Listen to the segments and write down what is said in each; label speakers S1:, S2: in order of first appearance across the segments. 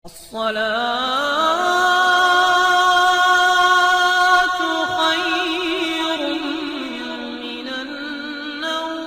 S1: الصلاة خير من النوم۔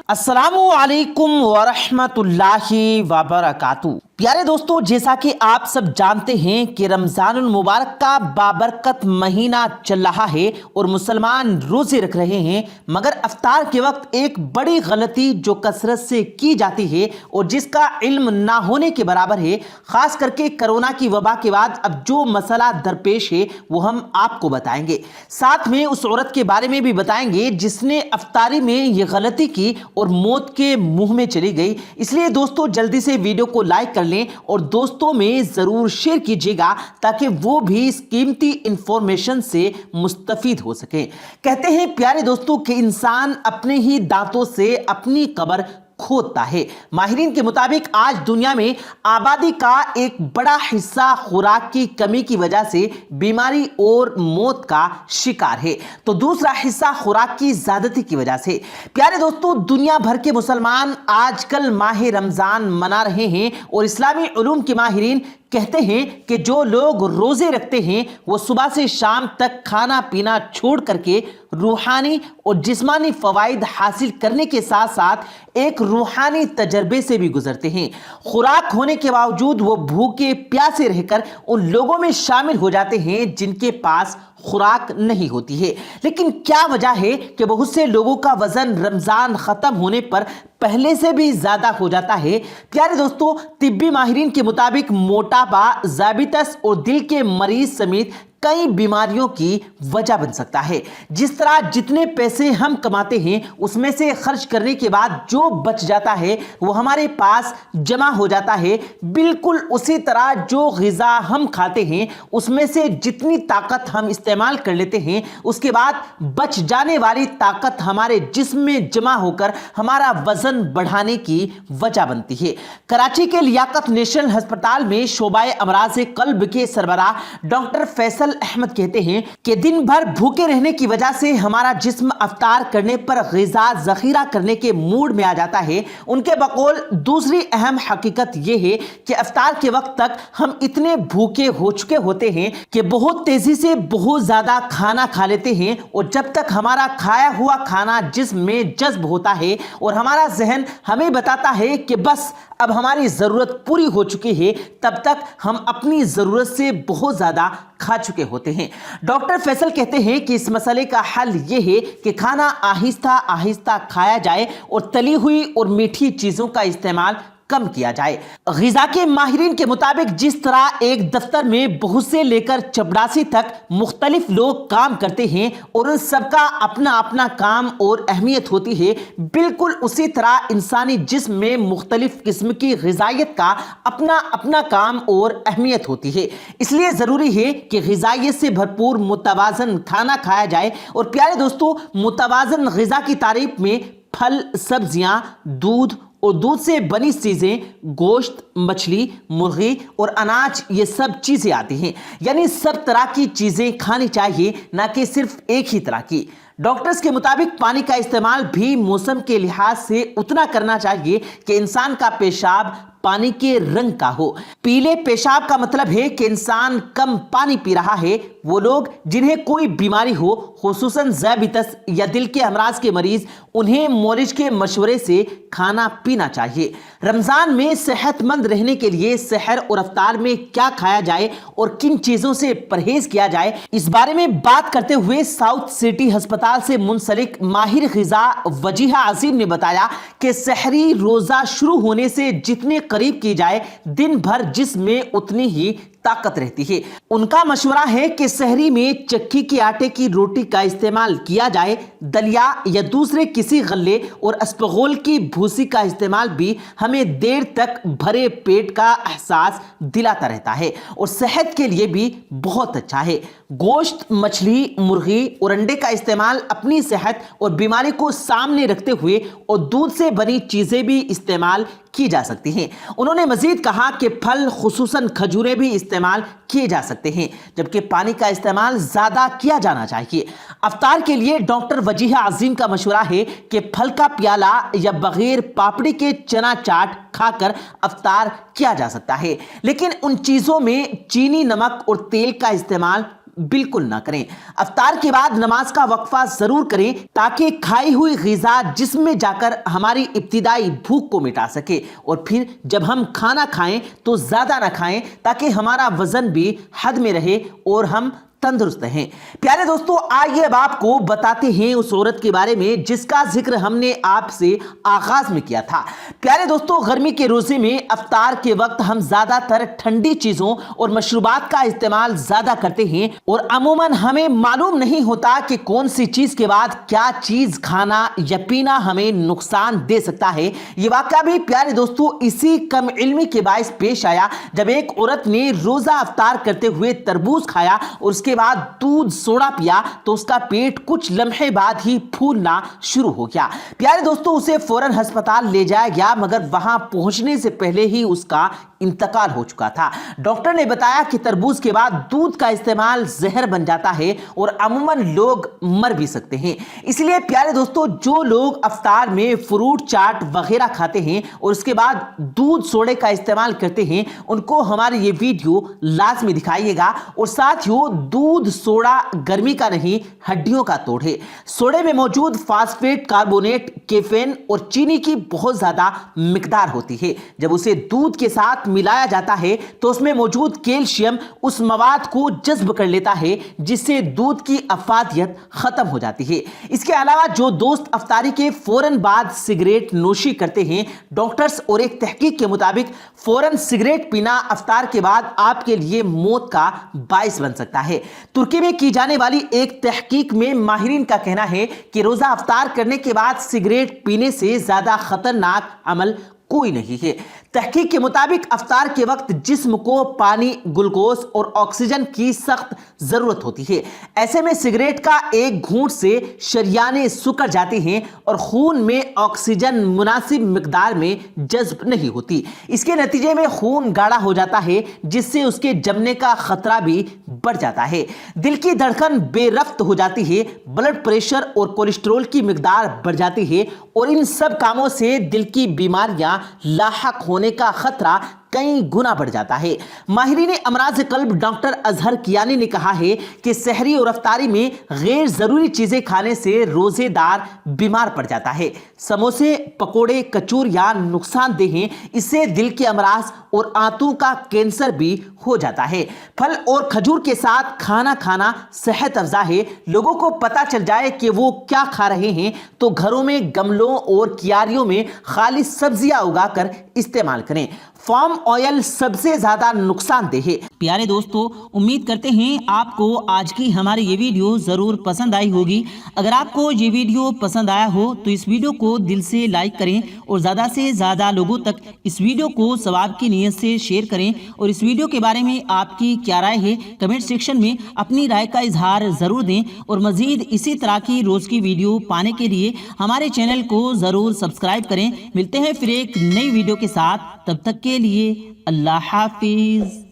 S2: السلام علیکم ورحمۃ اللہ وبرکاتہ۔ پیارے دوستو، جیسا کہ آپ سب جانتے ہیں کہ رمضان المبارک کا بابرکت مہینہ چل رہا ہے اور مسلمان روزے رکھ رہے ہیں، مگر افطار کے وقت ایک بڑی غلطی جو کثرت سے کی جاتی ہے اور جس کا علم نہ ہونے کے برابر ہے، خاص کر کے کرونا کی وبا کے بعد اب جو مسئلہ درپیش ہے وہ ہم آپ کو بتائیں گے۔ ساتھ میں اس عورت کے بارے میں بھی بتائیں گے جس نے افطاری میں یہ غلطی کی اور موت کے منہ میں چلی گئی۔ اس لیے دوستو جلدی سے ویڈیو کو لائک کر لیں اور دوستوں میں ضرور شیئر کیجیے گا تاکہ وہ بھی اس قیمتی انفارمیشن سے مستفید ہو سکیں۔ کہتے ہیں پیارے دوستوں کہ انسان اپنے ہی دانتوں سے اپنی قبر کھودتا ہے۔ ماہرین کے مطابق آج دنیا میں آبادی کا ایک بڑا حصہ خوراک کی کمی کی وجہ سے بیماری اور موت کا شکار ہے، تو دوسرا حصہ خوراک کی زیادتی کی وجہ سے۔ پیارے دوستو، دنیا بھر کے مسلمان آج کل ماہ رمضان منا رہے ہیں اور اسلامی علوم کے ماہرین کہتے ہیں کہ جو لوگ روزے رکھتے ہیں وہ صبح سے شام تک کھانا پینا چھوڑ کر کے روحانی اور جسمانی فوائد حاصل کرنے کے ساتھ ساتھ ایک روحانی تجربے سے بھی گزرتے ہیں۔ خوراک ہونے کے باوجود وہ بھوکے پیاسے رہ کر ان لوگوں میں شامل ہو جاتے ہیں جن کے پاس خوراک نہیں ہوتی ہے۔ لیکن کیا وجہ ہے کہ بہت سے لوگوں کا وزن رمضان ختم ہونے پر پہلے سے بھی زیادہ ہو جاتا ہے؟ پیارے دوستو، طبی ماہرین کے مطابق موٹاپا، ذیابیطس اور دل کے مریض سمیت کئی بیماریوں کی وجہ بن سکتا ہے۔ جس طرح جتنے پیسے ہم کماتے ہیں اس میں سے خرچ کرنے کے بعد جو بچ جاتا ہے وہ ہمارے پاس جمع ہو جاتا ہے، بالکل اسی طرح جو غذا ہم کھاتے ہیں اس میں سے جتنی طاقت ہم استعمال کر لیتے ہیں اس کے بعد بچ جانے والی طاقت ہمارے جسم میں جمع ہو کر ہمارا وزن بڑھانے کی وجہ بنتی ہے۔ کراچی کے لیاقت نیشنل ہسپتال میں شعبہ امراض قلب کے سربراہ ڈاکٹر فیصل احمد کہتے ہیں کہ دن بھر بھوکے رہنے کی وجہ سے ہمارا جسم افطار کرنے پر غذا ذخیرہ کرنے کے موڈ میں آ جاتا ہے۔ ان کے بقول دوسری اہم حقیقت یہ ہے کہ افطار کے وقت تک ہم اتنے بھوکے ہو چکے ہوتے ہیں کہ بہت تیزی سے بہت زیادہ کھانا کھا لیتے ہیں، اور جب تک ہمارا کھایا ہوا کھانا جسم میں جذب ہوتا ہے اور ہمارا ذہن ہمیں بتاتا ہے کہ بس اب ہماری ضرورت پوری ہو چکی ہے، تب تک ہم اپنی ضرورت سے بہت زیادہ کھا چکے ہوتے ہیں۔ ڈاکٹر فیصل کہتے ہیں کہ اس مسئلے کا حل یہ ہے کہ کھانا آہستہ آہستہ کھایا جائے اور تلی ہوئی اور میٹھی چیزوں کا استعمال کم کیا جائے۔ غذا کے ماہرین کے مطابق جس طرح ایک دفتر میں بہت سے لے کر چپڑاسی تک مختلف لوگ کام کرتے ہیں اور ان سب کا اپنا اپنا کام اور اہمیت ہوتی ہے، بالکل اسی طرح انسانی جسم میں مختلف قسم کی غذائیت کا اپنا اپنا کام اور اہمیت ہوتی ہے۔ اس لیے ضروری ہے کہ غذائیت سے بھرپور متوازن کھانا کھایا جائے۔ اور پیارے دوستو، متوازن غذا کی تعریف میں پھل، سبزیاں، دودھ اور دودھ سے بنی چیزیں، گوشت، مچھلی، مرغی اور اناج، یہ سب چیزیں آتی ہیں۔ یعنی سب طرح کی چیزیں کھانی چاہیے، نہ کہ صرف ایک ہی طرح کی۔ ڈاکٹرز کے مطابق پانی کا استعمال بھی موسم کے لحاظ سے اتنا کرنا چاہیے کہ انسان کا پیشاب پانی کے رنگ کا ہو۔ پیلے پیشاب کا مطلب ہے کہ انسان کم پانی پی رہا ہے۔ وہ لوگ جنہیں کوئی بیماری ہو، خصوصاً ذیابیطس یا دل کے امراض کے مریض، انہیں مولج کے مشورے سے کھانا پینا چاہیے۔ رمضان میں صحت مند رہنے کے لیے سحر اور افطار میں کیا کھایا جائے اور کن چیزوں سے پرہیز کیا جائے، اس بارے میں بات کرتے ہوئے ساؤتھ سٹی ہسپتال سے منسلک ماہر غذا وجیہہ عظیم نے بتایا کہ سحری روزہ شروع ہونے سے جتنے قریب کی جائے، دن بھر جسم میں اتنی ہی طاقت رہتی ہے۔ ان کا مشورہ ہے کہ سحری میں چکی کے آٹے کی روٹی کا استعمال کیا جائے، دلیا یا دوسرے کسی غلے اور اسپغول کی بھوسی کا استعمال بھی ہمیں دیر تک بھرے پیٹ کا احساس دلاتا رہتا ہے اور صحت کے لیے بھی بہت اچھا ہے۔ گوشت، مچھلی، مرغی اور انڈے کا استعمال اپنی صحت اور بیماری کو سامنے رکھتے ہوئے اور دودھ سے بنی چیزیں بھی استعمال کی جا سکتی ہیں۔ انہوں نے مزید کہا کہ پھل، خصوصاً کھجوریں بھی استعمال استعمال کیے جا سکتے ہیں، جبکہ پانی کا استعمال زیادہ کیا جانا چاہیے۔ افطار کے لیے ڈاکٹر وجیہ عظیم کا مشورہ ہے کہ پھل کا پیالہ یا بغیر پاپڑی کے چنا چاٹ کھا کر افطار کیا جا سکتا ہے، لیکن ان چیزوں میں چینی، نمک اور تیل کا استعمال بالکل نہ کریں۔ افطار کے بعد نماز کا وقفہ ضرور کریں تاکہ کھائی ہوئی غذا جسم میں جا کر ہماری ابتدائی بھوک کو مٹا سکے، اور پھر جب ہم کھانا کھائیں تو زیادہ نہ کھائیں تاکہ ہمارا وزن بھی حد میں رہے اور ہم تندرست ہیں۔ پیارے دوستو، آئیے اب آپ کو بتاتے ہیں اس عورت کے بارے میں جس کا ذکر ہم نے آپ سے آغاز میں کیا تھا۔ پیارے دوستو، گرمی کے روزے میں افطار کے وقت ہم زیادہ تر ٹھنڈی چیزوں اور مشروبات کا استعمال زیادہ کرتے ہیں، اور عموماً ہمیں معلوم نہیں ہوتا کہ کون سی چیز کے بعد کیا چیز کھانا یا پینا ہمیں نقصان دے سکتا ہے۔ یہ واقعہ بھی پیارے دوستو اسی کم علمی کے باعث پیش آیا جب ایک عورت نے روزہ افطار کرتے ہوئے تربوز کھایا اور اس کے بعد دودھ سوڈا پیا تو اس کا پیٹ کچھ لمحے بعد ہی پھولنا شروع ہو گیا۔ پیارے دوستو، اسے فوراً ہسپتال لے جایا گیا، مگر وہاں پہنچنے سے پہلے ہی اس کا انتقال ہو چکا تھا۔ ڈاکٹر نے بتایا کہ تربوز کے بعد دودھ کا استعمال زہر بن جاتا ہے اور عموماً لوگ مر بھی سکتے ہیں۔ اس لیے پیارے دوستو، جو لوگ افطار میں فروٹ چاٹ وغیرہ کھاتے ہیں اور اس کے بعد دودھ سوڈے کا استعمال کرتے ہیں، ان کو ہماری یہ ویڈیو لازمی دکھائیے گا، اور ساتھ ہی دودھ سوڈا گرمی کا نہیں، ہڈیوں کا توڑ ہے۔ سوڈے میں موجود فاسفیٹ کاربونیٹ، کیفین اور چینی کی بہت زیادہ مقدار ہوتی ہے۔ جب اسے دودھ کے ساتھ ملایا جاتا ہے تو اس میں موجود کیلشیم اس مواد کو جذب کر لیتا ہے جس سے دودھ کی افادیت ختم ہو جاتی ہے۔ اس کے علاوہ جو دوست افطاری کے فوراً بعد سگریٹ نوشی کرتے ہیں، ڈاکٹرز اور ایک تحقیق کے مطابق فوراً سگریٹ پینا افطار کے بعد آپ کے لیے موت کا باعث بن سکتا ہے۔ ترکی میں کی جانے والی ایک تحقیق میں ماہرین کا کہنا ہے کہ روزہ افطار کرنے کے بعد سگریٹ پینے سے زیادہ خطرناک عمل کوئی نہیں ہے۔ تحقیق کے مطابق افطار کے وقت جسم کو پانی، گلوکوز اور آکسیجن کی سخت ضرورت ہوتی ہے۔ ایسے میں سگریٹ کا ایک گھونٹ سے شریانیں سکڑ جاتی ہیں اور خون میں آکسیجن مناسب مقدار میں جذب نہیں ہوتی۔ اس کے نتیجے میں خون گاڑھا ہو جاتا ہے جس سے اس کے جمنے کا خطرہ بھی بڑھ جاتا ہے۔ دل کی دھڑکن بے رفت ہو جاتی ہے، بلڈ پریشر اور کولیسٹرول کی مقدار بڑھ جاتی ہے، اور ان سب کاموں سے دل کی بیماریاں لاحق ہونے کا خطرہ کئی گنا بڑھ جاتا ہے۔ ماہرین امراض قلب ڈاکٹر اظہر کیانی نے کہا ہے کہ سحری اور افطاری میں غیر ضروری چیزیں کھانے سے روزے دار بیمار پڑ جاتا ہے۔ سموسے، پکوڑے، کچوریاں نقصان دہ ہیں، اس سے دل کے امراض اور آنتوں کا کینسر بھی ہو جاتا ہے۔ پھل اور کھجور کے ساتھ کھانا کھانا صحت افزا ہے۔ لوگوں کو پتہ چل جائے کہ وہ کیا کھا رہے ہیں تو گھروں میں گملوں اور کیاریوں میں خالص سبزیاں اگا کر استعمال کریں۔ فام آئل سب سے زیادہ نقصان دہ ہے۔ پیارے دوستو، امید کرتے ہیں آپ کو آج کی ہماری یہ ویڈیو ضرور پسند آئی ہوگی۔ اگر آپ کو یہ ویڈیو پسند آیا ہو تو اس ویڈیو کو دل سے لائک کریں اور زیادہ سے زیادہ لوگوں تک اس ویڈیو کو ثواب کی نیت سے شیئر کریں، اور اس ویڈیو کے بارے میں آپ کی کیا رائے ہے کمنٹ سیکشن میں اپنی رائے کا اظہار ضرور دیں، اور مزید اسی طرح کی روز کی ویڈیو پانے کے لیے ہمارے چینل کو ضرور سبسکرائب کریں۔ ملتے ہیں پھر ایک نئی ویڈیو کے ساتھ، تب تک کے لیے اللہ حافظ۔